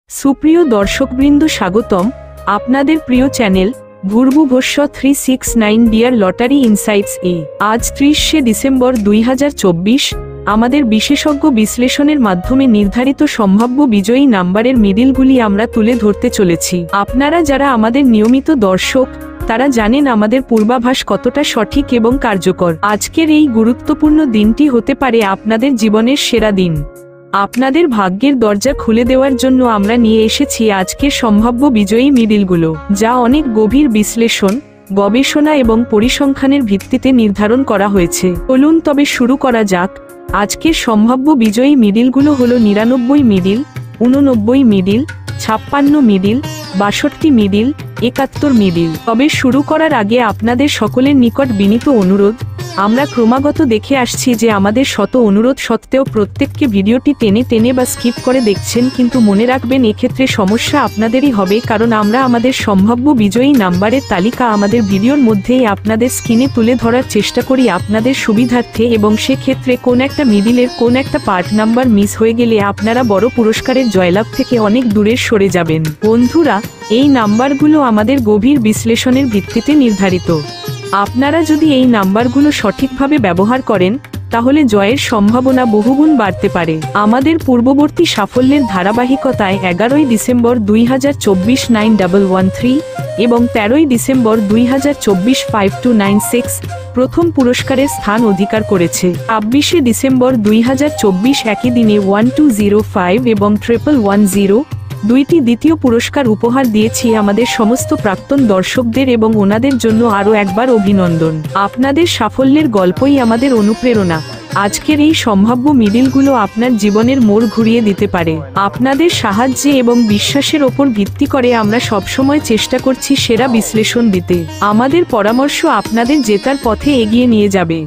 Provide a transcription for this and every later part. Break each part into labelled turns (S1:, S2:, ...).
S1: সুপ্রিয় দর্শকবৃন্দ, স্বাগতম আপনাদের প্রিয় চ্যানেল ভূর্ভুভস্য 369 ডিয়ার লটারি ইনসাইটস এ। আজ 30শে ডিসেম্বর 2024 আমাদের বিশেষজ্ঞ বিশ্লেষণের মাধ্যমে নির্ধারিত সম্ভাব্য বিজয়ী নাম্বারের মিডিলগুলি আমরা তুলে ধরতে চলেছি। আপনারা যারা আমাদের নিয়মিত দর্শক তারা জানেন আমাদের পূর্বাভাস কতটা সঠিক এবং কার্যকর। আজকের এই গুরুত্বপূর্ণ দিনটি হতে পারে আপনাদের জীবনের সেরা দিন। আপনাদের ভাগ্যের দরজা খুলে দেওয়ার জন্য আমরা নিয়ে এসেছি আজকের সম্ভাব্য বিজয়ী মিডিলগুলো, যা অনেক গভীর বিশ্লেষণ, গবেষণা এবং পরিসংখ্যানের ভিত্তিতে নির্ধারণ করা হয়েছে। চলুন তবে শুরু করা যাক। আজকের সম্ভাব্য বিজয়ী মিডিলগুলো হলো 99 middle, 89 middle, 56 middle, 62 middle, 71 middle. তবে শুরু করার আগে আপনাদের সকলের নিকট বিনীত অনুরোধ, আমরা ক্রমাগত দেখে আসছি যে আমাদের শত অনুরোধ সত্ত্বেও প্রত্যেককে ভিডিওটি টেনে টেনে বা স্কিপ করে দেখছেন, কিন্তু মনে রাখবেন এক্ষেত্রে সমস্যা আপনাদেরই হবে, কারণ আমরা আমাদের সম্ভাব্য বিজয়ী নাম্বারের তালিকা আমাদের ভিডিওর মধ্যেই আপনাদের স্ক্রিনে তুলে ধরার চেষ্টা করি আপনাদের সুবিধার্থে, এবং সেক্ষেত্রে কোন একটা মিডিলের কোন একটা পার্ট নাম্বার মিস হয়ে গেলে আপনারা বড় পুরস্কারের জয়লাভ থেকে অনেক দূরে সরে যাবেন। বন্ধুরা, এই নাম্বারগুলো আমাদের গভীর বিশ্লেষণের ভিত্তিতে নির্ধারিত। আপনারা যদি এই নাম্বারগুলো সঠিকভাবে ব্যবহার করেন তাহলে জয়ের সম্ভাবনা বহুগুণ বাড়তে পারে। আমাদের পূর্ববর্তী সাফল্যের ধারাবাহিকতায় 11ই ডিসেম্বর 2024 9113 এবং 13ই ডিসেম্বর 2024 5296 প্রথম পুরস্কারের স্থান অধিকার করেছে। 26শে ডিসেম্বর 2024 একই দিনে 1205 এবং 1110 দুইটি দ্বিতীয় পুরস্কার উপহার দিয়েছি আমাদের সমস্ত প্রাক্তন দর্শকদের, এবং ওনাদের জন্য আরও একবার অভিনন্দন। আপনাদের সাফল্যের গল্পই আমাদের অনুপ্রেরণা। আজকের এই সম্ভাব্য মিডিলগুলো আপনার জীবনের মোড় ঘুরিয়ে দিতে পারে। আপনাদের সাহায্যে এবং বিশ্বাসের ওপর ভিত্তি করে আমরা সবসময় চেষ্টা করছি সেরা বিশ্লেষণ দিতে। আমাদের পরামর্শ আপনাদের জেতার পথে এগিয়ে নিয়ে যাবে।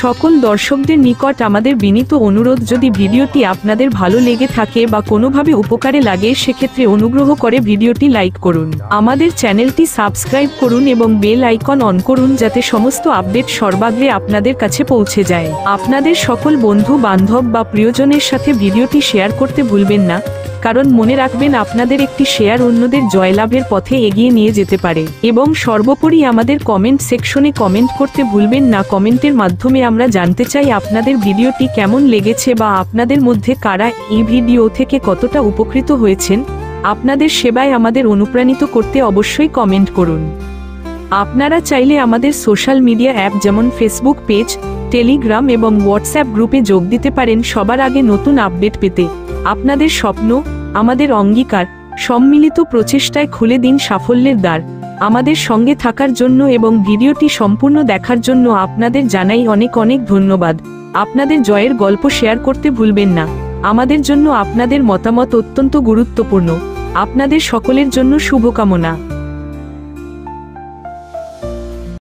S1: সকল দর্শকদের নিকট আমাদের বিনীত অনুরোধ, যদি ভিডিওটি আপনাদের ভালো লেগে থাকে বা কোনোভাবে উপকারে লাগে সেক্ষেত্রে অনুগ্রহ করে ভিডিওটি লাইক করুন, আমাদের চ্যানেলটি সাবস্ক্রাইব করুন এবং বেল আইকন অন করুন যাতে সমস্ত আপডেট সর্বাগ্রে আপনাদের কাছে পৌঁছে যায়। আপনাদের সকল বন্ধু বান্ধব বা প্রিয়জনের সাথে ভিডিওটি শেয়ার করতে ভুলবেন না, কারণ মনে রাখবেন আপনাদের একটি শেয়ার অন্যদের জয়লাভের পথে এগিয়ে নিয়ে যেতে পারে। এবং সর্বোপরি আমাদের কমেন্ট সেকশনে কমেন্ট করতে ভুলবেন না। কমেন্টের মাধ্যমে আমরা জানতে চাই আপনাদের ভিডিওটি কেমন লেগেছে বা আপনাদের মধ্যে কারা এই ভিডিও থেকে কতটা উপকৃত হয়েছেন। আপনাদের সেবায় আমাদের অনুপ্রাণিত করতে অবশ্যই কমেন্ট করুন। আপনারা চাইলে আমাদের সোশ্যাল মিডিয়া অ্যাপ যেমন ফেসবুক পেজ, টেলিগ্রাম এবং হোয়াটসঅ্যাপ গ্রুপে যোগ দিতে পারেন সবার আগে নতুন আপডেট পেতে। আপনাদের স্বপ্ন আমাদের অঙ্গীকার, সম্মিলিত প্রচেষ্টায় খুলে দিন সাফল্যের দ্বার। আমাদের সঙ্গে থাকার জন্য এবং ভিডিওটি সম্পূর্ণ দেখার জন্য আপনাদের জানাই অনেক অনেক ধন্যবাদ। আপনাদের জয়ের গল্প শেয়ার করতে ভুলবেন না। আমাদের জন্য আপনাদের মতামত অত্যন্ত গুরুত্বপূর্ণ। আপনাদের সকলের জন্য শুভকামনা।